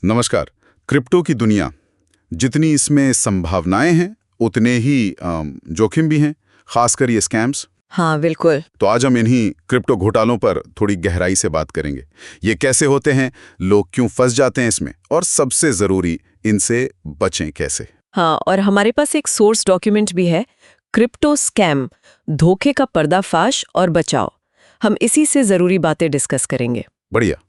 नमस्कार। क्रिप्टो की दुनिया, जितनी इसमें संभावनाएं हैं उतने ही जोखिम भी हैं, खासकर ये स्कैम्स। हाँ बिल्कुल। तो आज हम इन्हीं क्रिप्टो घोटालों पर थोड़ी गहराई से बात करेंगे। ये कैसे होते हैं, लोग क्यों फंस जाते हैं इसमें, और सबसे ज़रूरी, इनसे बचें कैसे। हाँ, और हमारे पास एक सोर्स डॉक्यूमेंट भी है, क्रिप्टो स्कैम, धोखे का पर्दाफाश और बचाव। हम इसी से ज़रूरी बातें डिस्कस करेंगे। बढ़िया।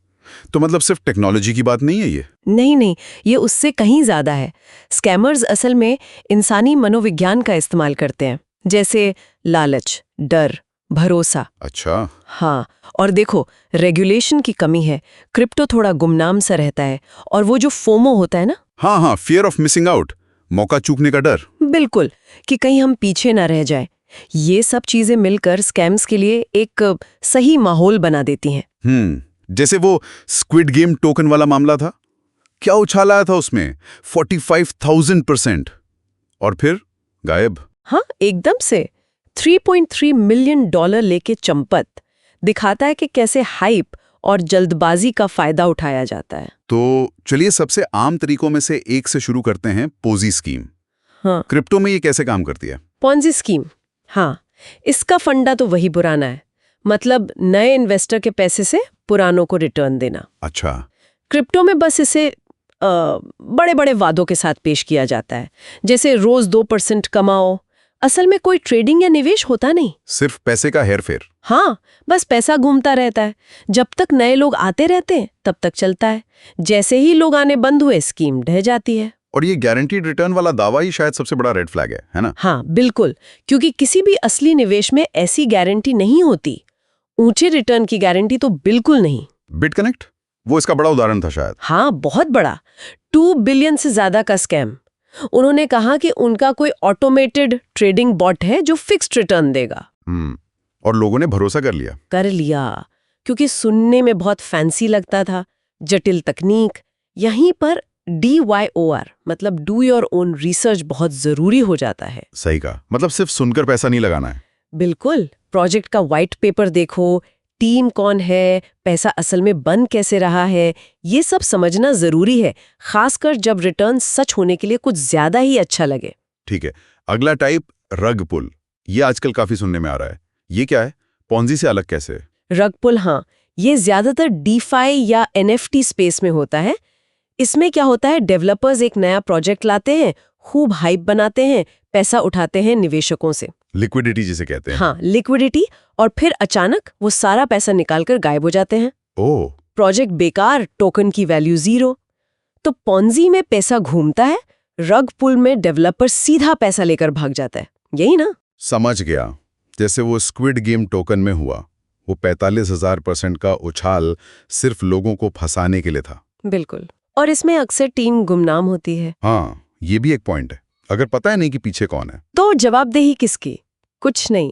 तो मतलब सिर्फ टेक्नोलॉजी की बात नहीं है ये? नहीं, ये उससे कहीं ज़्यादा है। स्कैमर्स असल में इंसानी मनोविज्ञान का इस्तेमाल करते हैं, जैसे लालच, डर, भरोसा। अच्छा। हाँ, और देखो, रेगुलेशन की कमी है, क्रिप्टो थोड़ा गुमनाम सा रहता है, और वो जो फोमो होता है ना। हाँ, फियर ऑफ मिसिंग आउट, मौका चूकने का डर। बिल्कुल, कि कहीं हम पीछे ना रह जाए। ये सब चीजें मिलकर स्कैम्स के लिए एक सही माहौल बना देती हैं। जैसे वो स्क्विड गेम टोकन वाला मामला था, क्या उछाल आया था उसमें 45,000%, और फिर गायब। हाँ, एकदम से 3.3 मिलियन डॉलर लेके चंपत। दिखाता है कि कैसे हाइप और जल्दबाजी का फायदा उठाया जाता है। तो चलिए सबसे आम तरीकों में से एक से शुरू करते हैं, पोजी स्कीम। हाँ, क्रिप्टो में ये कैसे काम करती है? Ponzi scheme. हाँ, इसका फंडा तो वही पुराना है, मतलब नए इन्वेस्टर के पैसे से पुरानों को रिटर्न देना। अच्छा। क्रिप्टो में बस इसे बड़े बड़े वादों के साथ पेश किया जाता है, जैसे रोज 2% कमाओ। असल में कोई ट्रेडिंग या निवेश होता नहीं, सिर्फ पैसे का हेरफेर। हाँ, बस पैसा घूमता रहता है। जब तक नए लोग आते रहते हैं तब तक चलता है। जैसे ही लोग आने बंद हुए, स्कीम ढह जाती है। और ये गारंटीड रिटर्न वाला दावा ही शायद सबसे बड़ा रेड फ्लैग है ना? हाँ बिल्कुल, क्योंकि किसी भी असली निवेश में ऐसी गारंटी नहीं होती। ऊंचे रिटर्न की गारंटी तो बिल्कुल नहीं। बिटकनेक्ट, वो इसका बड़ा उदाहरण था शायद। हाँ, बहुत बड़ा, 2 बिलियन से ज्यादा का स्कैम। उन्होंने कहा कि उनका कोई ऑटोमेटेड ट्रेडिंग बॉट है जो फिक्स्ड रिटर्न देगा। और लोगों ने भरोसा कर लिया, क्योंकि सुनने में बहुत फैंसी लगता था, जटिल तकनीक। यहीं पर DYOR मतलब डू योर ओन रिसर्च बहुत जरूरी हो जाता है। सही कहा, मतलब सिर्फ सुनकर पैसा नहीं लगाना है। बिल्कुल, प्रोजेक्ट का व्हाइट पेपर देखो, टीम कौन है, पैसा असल में बन कैसे रहा है, ये सब समझना जरूरी है, खासकर जब रिटर्न सच होने के लिए कुछ ज्यादा ही अच्छा लगे। ठीक है। अगला टाइप, रग पुल। ये आजकल काफी सुनने में आ रहा है। ये क्या है? पॉन्जी से अलग कैसे? रग पुल, हाँ, ये ज्यादातर डीफाई या NFT स्पेस में होता है। इसमें क्या होता है, डेवलपर्स एक नया प्रोजेक्ट लाते हैं, खूब हाइप बनाते हैं, पैसा उठाते हैं निवेशकों से, लिक्विडिटी जिसे कहते हैं। हाँ, लिक्विडिटी, और फिर अचानक वो सारा पैसा निकालकर गायब हो जाते हैं। ओह। प्रोजेक्ट बेकार, टोकन की वैल्यू 0। तो पॉन्जी में पैसा घूमता है, रग पुल में डेवलपर सीधा पैसा लेकर भाग जाता है। यही ना? समझ गया। जैसे वो स्क्विड गेम टोकन में हुआ, वो 45,000% का उछाल सिर्फ लोगों को फंसाने के लिए था। बिल्कुल, और इसमें अक्सर टीम गुमनाम होती है। हाँ, ये भी एक पॉइंट है। अगर पता है नहीं कि पीछे कौन है, तो जवाबदेही किसकी? कुछ नहीं।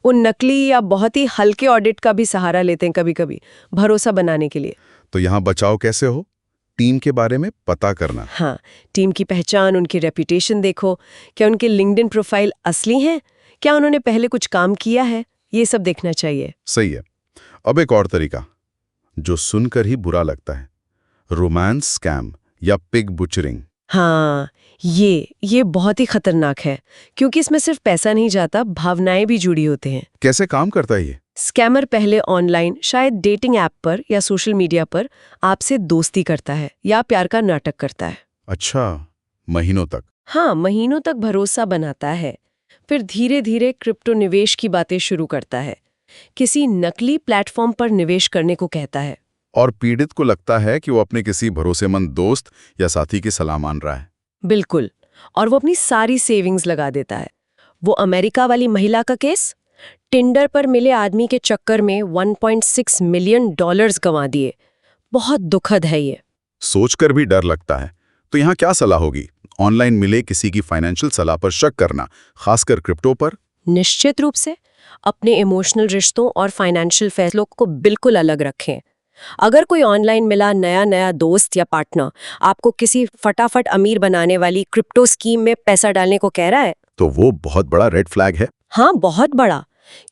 उन नकली या बहुत ही हल्के ऑडिट का भी सहारा लेते हैं कभी-कभी, भरोसा बनाने के लिए। तो यहाँ बचाव कैसे हो? टीम के बारे में पता करना। हाँ, टीम की पहचान, उनकी रेपुटेशन देखो। क्या उनके लिंक्डइन प्रोफाइल असली हैं? क्या उन्होंने पहले कुछ काम किया है? ये सब देखना चाहिए। सही है। अब एक और तरीका जो सुनकर ही बुरा लगता है, रोमांस स्कैम या पिग बुचरिंग। हाँ, ये बहुत ही खतरनाक है, क्योंकि इसमें सिर्फ पैसा नहीं जाता, भावनाएं भी जुड़ी होती हैं। कैसे काम करता है ये? स्कैमर पहले ऑनलाइन, शायद डेटिंग ऐप पर या सोशल मीडिया पर, आपसे दोस्ती करता है या प्यार का नाटक करता है। अच्छा, महीनों तक? हाँ, महीनों तक भरोसा बनाता है। फिर धीरे धीरे क्रिप्टो निवेश की बातें शुरू करता है, किसी नकली प्लेटफॉर्म पर निवेश करने को कहता है। और पीड़ित को लगता है कि वो अपने किसी भरोसेमंद दोस्त या साथी की सलाह मान रहा है। बिल्कुल, और वो अपनी सारी सेविंग्स लगा देता है। वो अमेरिका वाली महिला का केस, टिंडर पर मिले आदमी के चक्कर में 1.6 मिलियन डॉलर्स गंवा दिए। बहुत दुखद है ये। सोचकर भी डर लगता है। तो यहाँ क्या सलाह होगी? ऑनलाइन मिले किसी की फाइनेंशियल सलाह पर शक करना, खासकर क्रिप्टो पर? निश्चित रूप से अपने इमोशनल रिश्तों और फाइनेंशियल फैसलों को बिल्कुल अलग रखें। अगर कोई ऑनलाइन मिला नया दोस्त या पार्टनर आपको किसी फटाफट अमीर बनाने वाली क्रिप्टो स्कीम में पैसा डालने को कह रहा है, तो वो बहुत बड़ा रेड फ्लैग है। हाँ, बहुत बड़ा।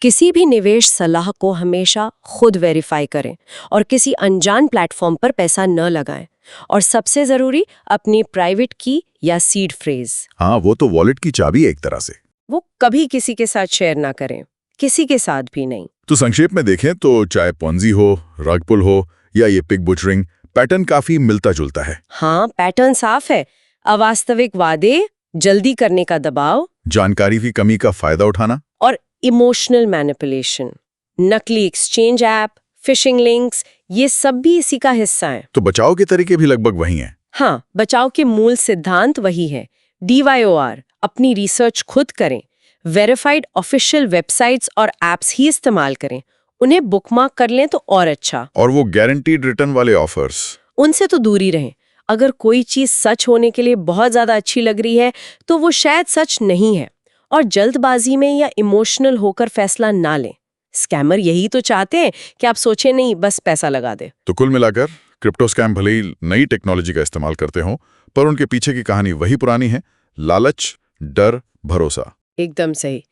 किसी भी निवेश सलाह को हमेशा खुद वेरीफाई करें और किसी अनजान प्लेटफॉर्म पर पैसा न लगाएं। और सबसे जरूरी, अपनी प्राइवेट की या सीड फ्रेज, हाँ, वो तो वॉलेट की चाबी है एक तरह से। वो कभी किसी के साथ शेयर ना करें, किसी के साथ भी नहीं। तो संक्षेप में देखें तो चाहे पोंजी हो, रग पुल हो या ये पिग बुचरिंग, पैटर्न काफी मिलता जुलता है। हाँ, पैटर्न साफ है। अवास्तविक वादे, जल्दी करने का दबाव, जानकारी की कमी का फायदा उठाना, और इमोशनल मैनिपुलेशन, नकली एक्सचेंज ऐप, फिशिंग लिंक्स, ये सब भी इसी का हिस्सा है। तो बचाव के तरीके भी लगभग वही हैं। हाँ, बचाव के मूल सिद्धांत वही है। DYOR, अपनी रिसर्च खुद करें, वेरीफाइड ऑफिशियल वेबसाइट्स और एप्स ही इस्तेमाल करें, उन्हें बुकमार्क कर लें तो और अच्छा। और वो गारंटीड रिटर्न वाले ऑफर्स, उनसे तो दूर ही रहें। अगर कोई चीज सच होने के लिए बहुत ज्यादा अच्छी लग रही है तो वो शायद सच नहीं है। और जल्दबाजी में या इमोशनल होकर फैसला ना लें। स्कैमर यही तो चाहते हैं कि आप सोचें नहीं, बस पैसा लगा दे। तो कुल मिलाकर क्रिप्टो स्कैम भले ही नई टेक्नोलॉजी का इस्तेमाल करते हों, पर उनके पीछे की कहानी वही पुरानी है। लालच, डर, भरोसा। एकदम सही।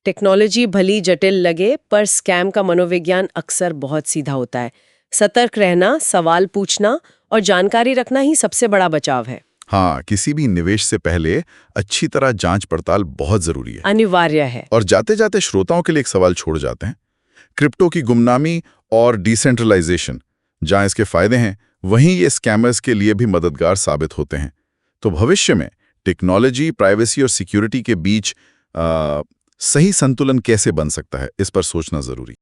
टेक्नोलॉजी भली जटिल लगे, पर स्कैम का मनोविज्ञान अक्सर बहुत सीधा होता है। सतर्क रहना, सवाल पूछना और जानकारी रखना ही सबसे बड़ा बचाव है। हाँ, किसी भी निवेश से पहले अच्छी तरह जांच पड़ताल बहुत जरूरी है। अनिवार्य है। और जाते जाते श्रोताओं के लिए एक सवाल छोड़ जाते हैं। क्रिप्टो की गुमनामी और डिसेंट्रलाइजेशन, जहां इसके फायदे हैं, वहीं ये स्कैमर्स के लिए भी मददगार साबित होते हैं। तो भविष्य में टेक्नोलॉजी, प्राइवेसी और सिक्योरिटी के बीच सही संतुलन कैसे बन सकता है, इस पर सोचना जरूरी।